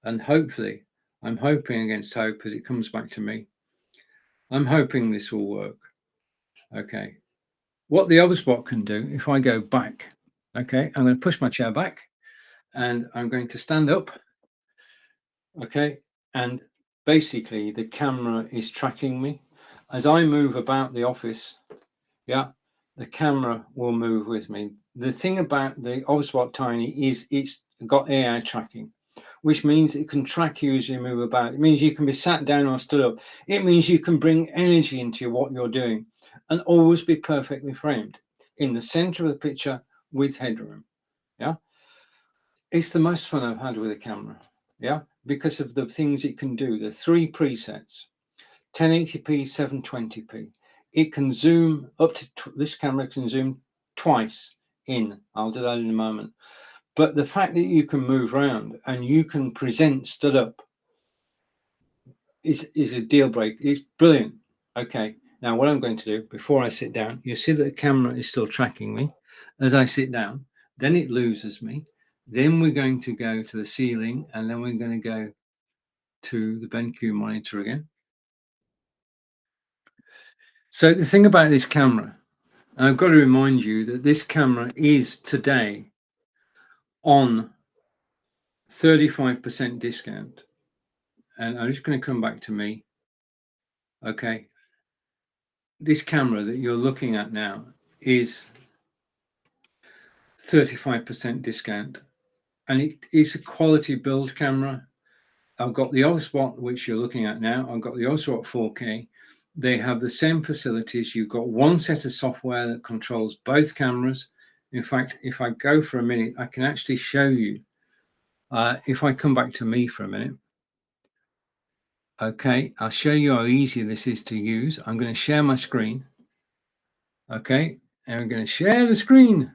And hopefully, I'm hoping against hope as it comes back to me, I'm hoping this will work. Okay. What the OBSBot can do, if I go back, okay, I'm going to push my chair back and I'm going to stand up. Okay. And basically the camera is tracking me as I move about the office. Yeah, the camera will move with me. The thing about the OBSBot Tiny is it's got AI tracking, which means it can track you as you move about. It means you can be sat down or stood up. It means you can bring energy into what you're doing and always be perfectly framed in the center of the picture with headroom. Yeah, it's the most fun I've had with a camera. Yeah, because of the things it can do. The 3 presets, 1080p, 720p. It can zoom up to, this camera can zoom twice in. I'll do that in a moment. But the fact that you can move around and you can present stood up is a deal breaker. It's brilliant. Okay, now what I'm going to do before I sit down, you see that the camera is still tracking me as I sit down. Then it loses me. Then we're going to go to the ceiling, and then we're going to go to the BenQ monitor again. So the thing about this camera, and I've got to remind you that this camera is today on 35% discount. And I'm just going to come back to me. Okay. This camera that you're looking at now is 35% discount. And it is a quality build camera. I've got the OBSBot, which you're looking at now. I've got the OBSBot 4K. They have the same facilities. You've got one set of software that controls both cameras. In fact, if I go for a minute, I can actually show you. If I come back to me for a minute. Okay, I'll show you how easy this is to use. I'm going to share my screen. Okay, and we're going to share the screen.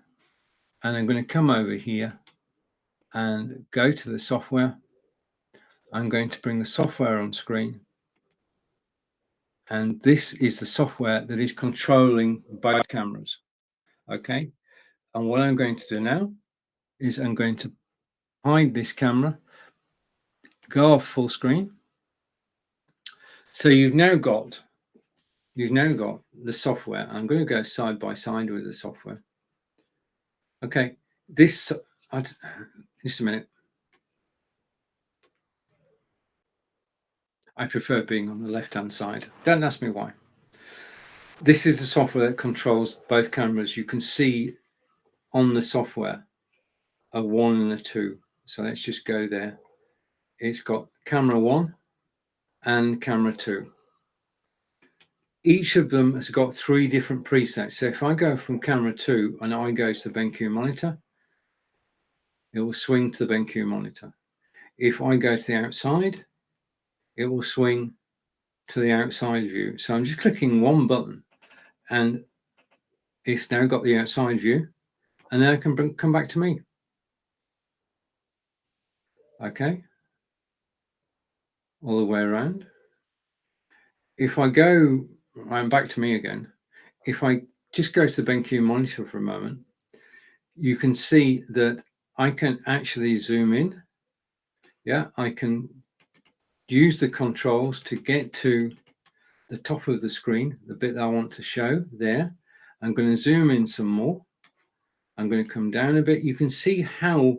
and I'm going to come over here and go to the software. I'm going to bring the software on screen. And this is the software that is controlling both cameras. Okay. And what I'm going to do now is I'm going to hide this camera, go off full screen. So you've now got the software. I'm going to go side by side with the software. Okay. Just a minute. I prefer being on the left-hand side. Don't ask me why. This is the software that controls both cameras. You can see on the software a 1 and a 2. So let's just go there. It's got camera 1 and camera 2. Each of them has got 3 different presets. So if I go from camera 2 and I go to the BenQ monitor, it will swing to the BenQ monitor. If I go to the outside, it will swing to the outside view. So I'm just clicking one button and it's now got the outside view, and then I can come back to me. Okay. All the way around. If I go, I'm back to me again. If I just go to the BenQ monitor for a moment, you can see that I can actually zoom in. Yeah, I can use the controls to get to the top of the screen, the bit that I want to show there. I'm going to zoom in some more. I'm going to come down a bit. You can see how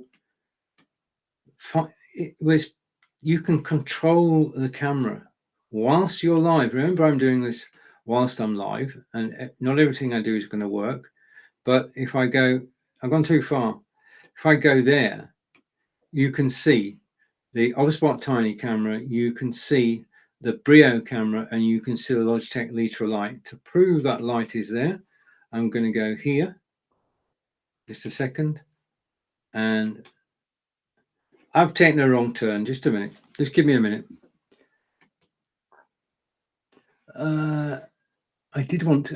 you can control the camera whilst you're live. Remember, I'm doing this whilst I'm live, and not everything I do is going to work. But if I go, I've gone too far. If I go there, you can see the OBSBot Tiny camera, you can see the Brio camera, and you can see the Logitech Litra light. To prove that light is there, I'm going to go here, just a second, and I've taken a wrong turn. Just a minute. Just give me a minute. I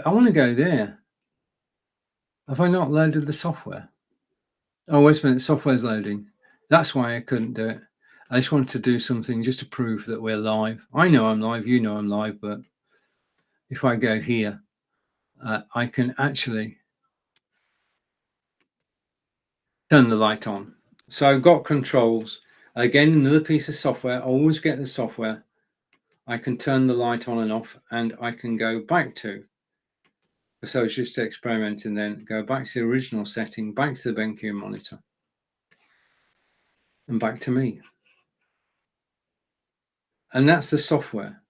want to go there. Have I not loaded the software? Oh, wait a minute. The software's loading. That's why I couldn't do it. I just wanted to do something just to prove that we're live. I know I'm live. You know I'm live. But if I go here, I can actually turn the light on. So I've got controls. Again, another piece of software. I always get the software. I can turn the light on and off, and I can go back to. So it's just experimenting, then go back to the original setting, back to the BenQ monitor, and back to me. And that's the software.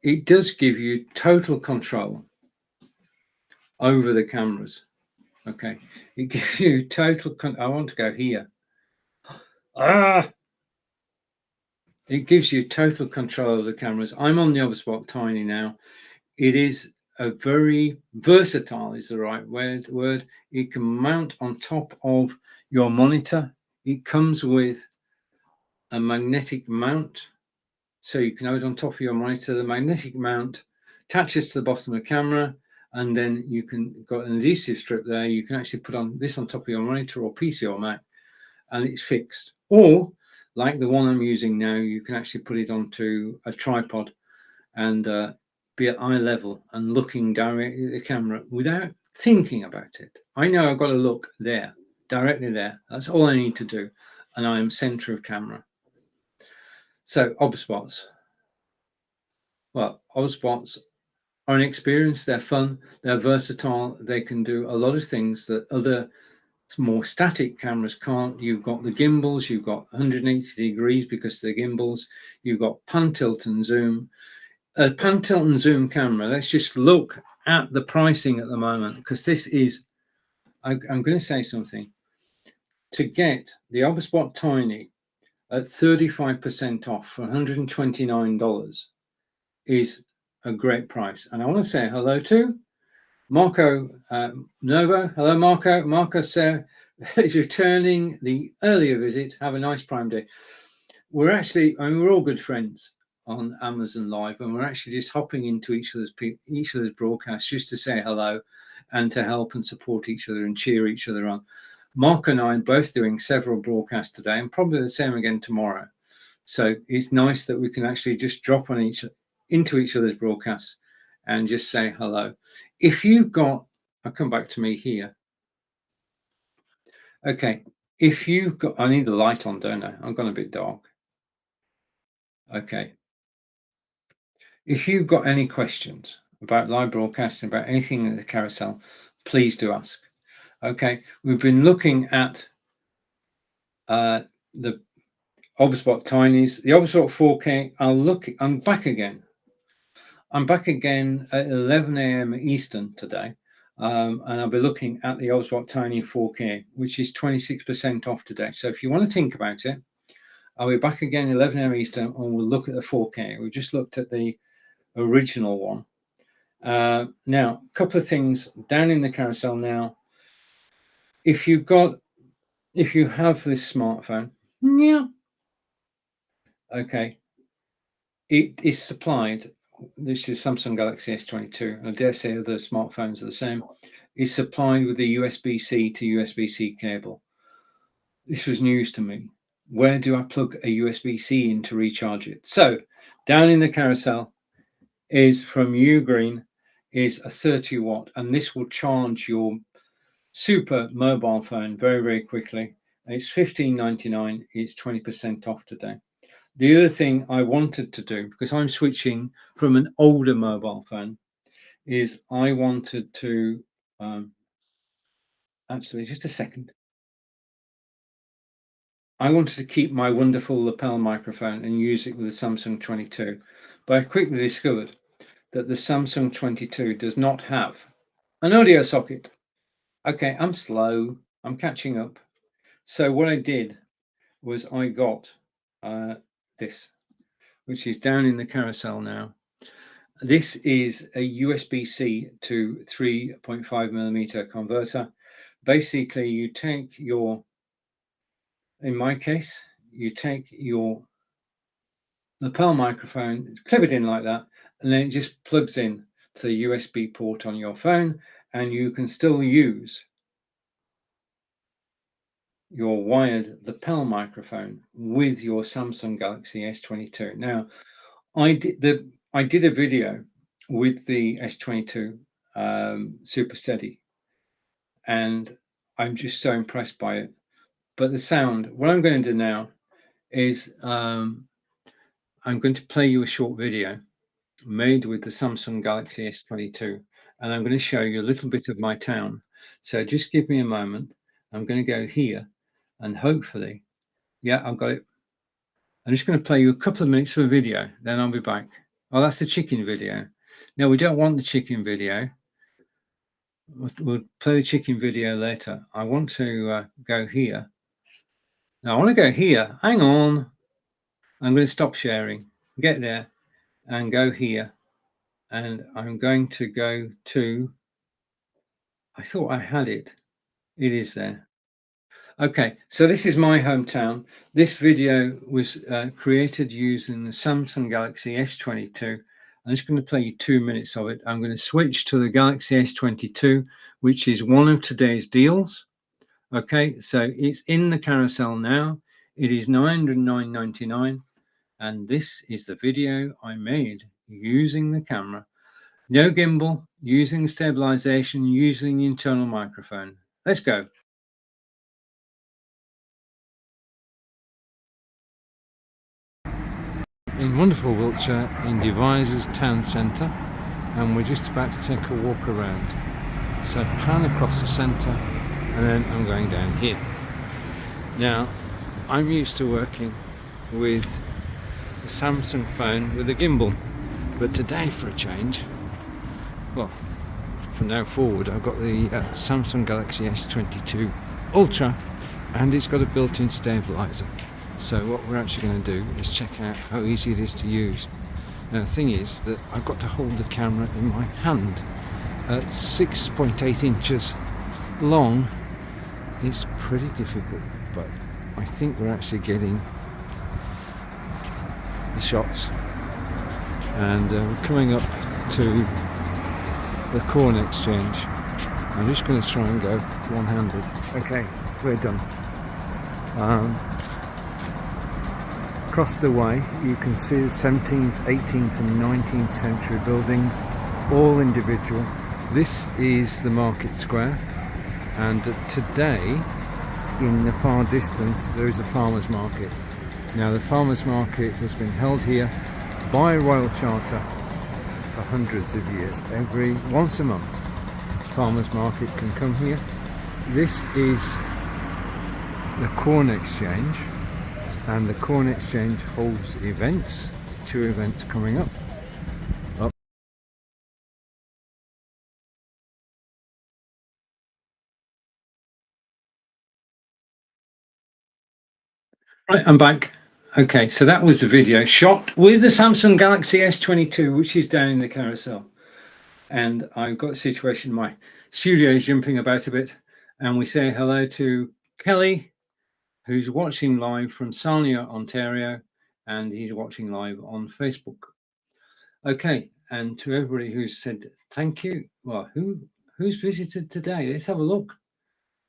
It does give you total control over the cameras. Okay, it gives you total. I want to go here. It gives you total control of the cameras. I'm on the OBSBot Tiny now. It is a very versatile, is the right word. It can mount on top of your monitor. It comes with a magnetic mount, so you can have it on top of your monitor. The magnetic mount attaches to the bottom of the camera, and then you can got an adhesive strip there. You can actually put on this on top of your monitor or PC or Mac, and it's fixed. Or like the one I'm using now, you can actually put it onto a tripod and be at eye level and looking directly at the camera without thinking about it. I know I've got to look there, directly there. That's all I need to do, and I am center of camera. So OBSBots. Well, OBSBots are an experience. They're fun. They're versatile. They can do a lot of things that other more static cameras can't. You've got the gimbals. You've got 180 degrees because of the gimbals. You've got pan, tilt, and zoom. A pan, tilt, and zoom camera. Let's just look at the pricing at the moment, because this is, I'm going to say something. To get the OBSBot Tiny at 35% off for $129 is a great price. And I want to say hello to Marco Novo. Hello, Marco. Marco is returning the earlier visit. Have a nice Prime Day. We're actually, we're all good friends on Amazon Live, and we're actually just hopping into each other's broadcasts just to say hello and to help and support each other and cheer each other on. Mark and I are both doing several broadcasts today, and probably the same again tomorrow. So it's nice that we can actually just drop on into each other's broadcasts and just say hello. If you've got, I'll come back to me here. Okay, if you've got, I need the light on, don't I? I've gone a bit dark. Okay. If you've got any questions about live broadcasting, about anything at the carousel, please do ask. Okay, we've been looking at the Obspot Tinies, the Obspot 4K. I'm back again. I'm back again at 11 a.m. Eastern today, and I'll be looking at the Obspot Tiny 4K, which is 26% off today. So if you want to think about it, I'll be back again 11 a.m. Eastern, and we'll look at the 4K. We just looked at the original one. Now, a couple of things down in the carousel now. If you have this smartphone, yeah, okay, it is supplied. This is Samsung Galaxy S22, and I dare say other smartphones are the same. Is supplied with a USB-C to USB-C cable. This was news to me. Where do I plug a USB-C in to recharge it? So, down in the carousel is from Ugreen is a 30 watt, and this will charge your super mobile phone very, very quickly. And it's $15.99. It's 20% off today. The other thing I wanted to do, because I'm switching from an older mobile phone, is I wanted to actually, just a second. I wanted to keep my wonderful lapel microphone and use it with the Samsung 22, but I quickly discovered that the Samsung 22 does not have an audio socket. Okay, I'm slow. I'm catching up. So what I did was I got this, which is down in the carousel now. This is a USB-C to 3.5 millimeter converter. Basically, you take your, in my case, you take your lapel microphone, clip it in like that, and then it just plugs in to the USB port on your phone, and you can still use your wired lapel microphone with your Samsung Galaxy S22. Now, I did a video with the S22 Super Steady, and I'm just so impressed by it. But the sound, what I'm going to do now is I'm going to play you a short video made with the Samsung Galaxy S22, and I'm going to show you a little bit of my town. So just give me a moment. I'm going to go here, and hopefully, yeah, I've got it. I'm just going to play you a couple of minutes of a video, then I'll be back. Oh, that's the chicken video. No, we don't want the chicken video. We'll play the chicken video later. I want to go here. Now, I want to go here. Hang on. I'm going to stop sharing, get there, and go here. And I'm going to go to, I thought I had it. It is there. Okay, so this is my hometown. This video was created using the Samsung Galaxy S22. I'm just going to play you 2 minutes of it. I'm going to switch to the Galaxy S22, which is one of today's deals. Okay, so it's in the carousel now. It is $909.99, and this is the video I made using the camera. No gimbal, using stabilization, using the internal microphone. Let's go. In wonderful Wiltshire, in Devizes town centre, and we're just about to take a walk around. So pan across the centre, and then I'm going down here. Now, I'm used to working with a Samsung phone with a gimbal, but today, for a change, well, from now forward, I've got the Samsung Galaxy S22 Ultra, and it's got a built-in stabilizer. So what we're actually going to do is check out how easy it is to use. Now the thing is that I've got to hold the camera in my hand at 6.8 inches long. It's pretty difficult, but I think we're actually getting the shots, and we're coming up to the corn exchange. I'm just going to try and go one-handed. Okay, we're done. Across the way you can see the 17th, 18th and 19th century buildings, all individual. This is the market square, and today in the far distance there is a farmers market. Now the farmers market has been held here by royal charter for hundreds of years. Once a month farmers market can come here. This is the Corn Exchange, and the Corn Exchange holds events, 2 events coming up. Right, I'm back. Okay, so that was the video shot with the Samsung Galaxy S22, which is down in the carousel. And I've got a situation, my studio is jumping about a bit, and we say hello to Kelly, who's watching live from Sarnia, Ontario, and he's watching live on Facebook. Okay, and to everybody who's said thank you. Well, who's visited today? Let's have a look.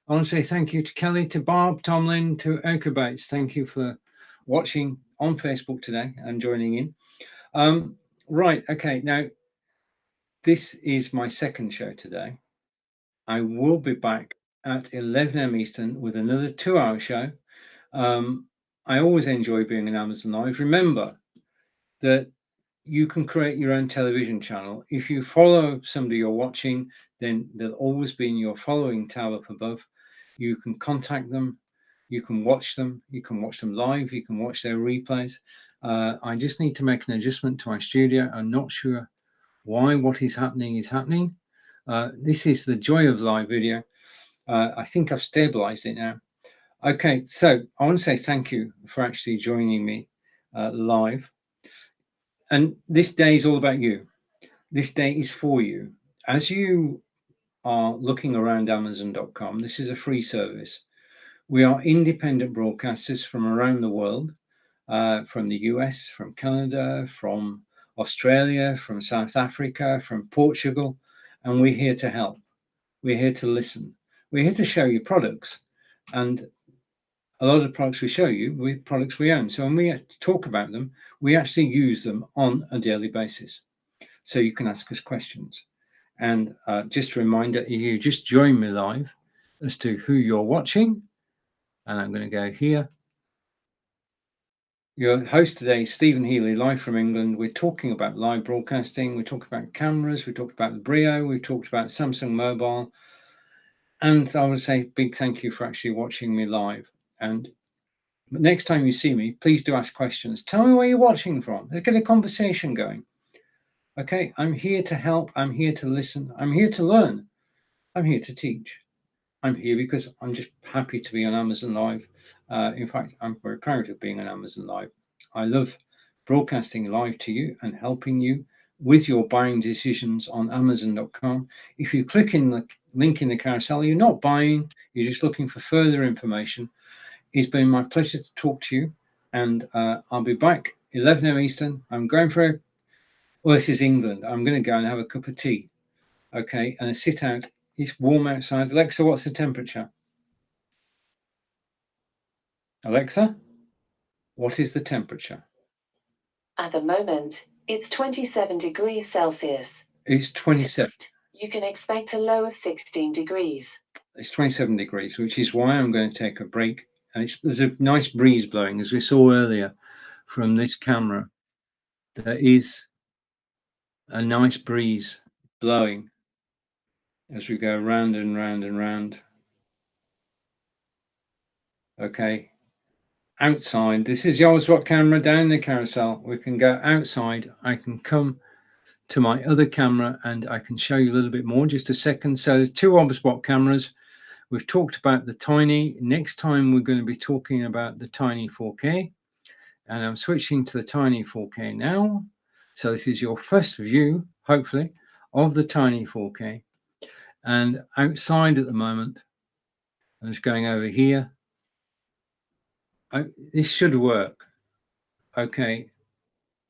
I want to say thank you to Kelly, to Barb, Tomlin, to Erica Bates. Thank you for watching on Facebook today and joining in. Right, okay, now this is my second show today. I will be back at 11 AM Eastern with another 2-hour show. I always enjoy being on Amazon Live. Remember that you can create your own television channel. If you follow somebody you're watching, then they'll always be in your following tab up above. You can contact them, you can watch them live, you can watch their replays. I just need to make an adjustment to my studio. I'm not sure why what is happening. This is the joy of live video. I think I've stabilized it now. Okay, so I want to say thank you for actually joining me live. And this day is all about you. This day is for you. As you are looking around Amazon.com, this is a free service. We are independent broadcasters from around the world, from the US, from Canada, from Australia, from South Africa, from Portugal, and we're here to help. We're here to listen. We're here to show you products, and a lot of the products we show you, we're products we own. So when we talk about them, we actually use them on a daily basis. So you can ask us questions. And just a reminder, if you just join me live as to who you're watching, and I'm going to go here. Your host today is Stephen Healy, live from England. We're talking about live broadcasting. We talk about cameras. We talked about the Brio. We talked about Samsung Mobile. And I would say big thank you for actually watching me live. And next time you see me, please do ask questions. Tell me where you're watching from. Let's get a conversation going. Okay, I'm here to help. I'm here to listen. I'm here to learn. I'm here to teach. I'm here because I'm just happy to be on Amazon Live. In fact, I'm very proud of being on Amazon Live. I love broadcasting live to you and helping you with your buying decisions on Amazon.com. If you click in the link in the carousel, you're not buying, you're just looking for further information. It's been my pleasure to talk to you, and I'll be back 11 AM Eastern. I'm going for well, this is England. I'm going to go and have a cup of tea, okay, and sit out. It's warm outside. Alexa, what's the temperature? Alexa, what is the temperature? At the moment, it's 27 degrees Celsius. It's 27. You can expect a low of 16 degrees. It's 27 degrees, which is why I'm going to take a break. And there's a nice breeze blowing, as we saw earlier from this camera. There is a nice breeze blowing as we go round and round and round. Okay, outside. This is the Oswald camera down the carousel. We can go outside. I can come to my other camera and I can show you a little bit more. Just a second. So there's 2 Obspot cameras. We've talked about the Tiny. Next time we're going to be talking about the Tiny 4K. And I'm switching to the Tiny 4K now. So this is your first view, hopefully, of the Tiny 4K. And outside at the moment, I'm just going over here. This should work. Okay.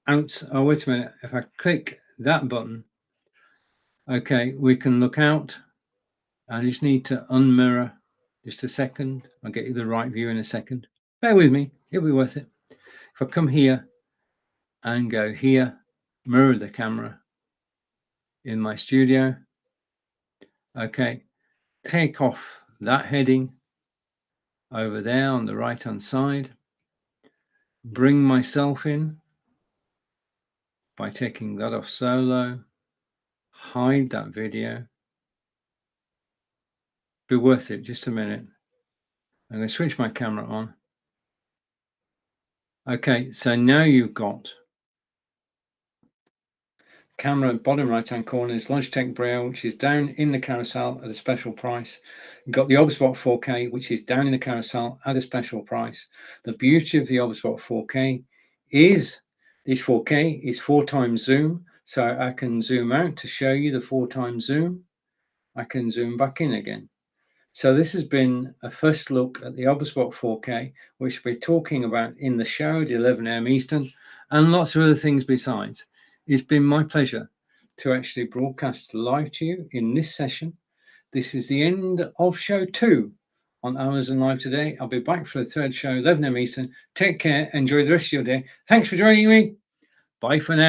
Oh, wait a minute. If I click that button, okay, we can look out. I just need to unmirror Just a second. I'll get you the right view in a second. Bear with me. It'll be worth it. If I come here and go here, mirror the camera in my studio. Okay. Take off that heading over there on the right hand side. Bring myself in by taking that off solo. Hide that video. Be worth it. Just a minute. I'm going to switch my camera on. Okay, so now you've got camera bottom right hand corner is Logitech Brio, which is down in the carousel at a special price. You've got the OBSBot 4K, which is down in the carousel at a special price. The beauty of the OBSBot 4K is this 4K is 4x zoom, so I can zoom out to show you the 4x zoom. I can zoom back in again. So this has been a first look at the OBSBot 4K, which we're talking about in the show at 11 AM Eastern, and lots of other things besides. It's been my pleasure to actually broadcast live to you in this session. This is the end of show 2 on Amazon Live today. I'll be back for the third show, 11 AM Eastern. Take care. Enjoy the rest of your day. Thanks for joining me. Bye for now.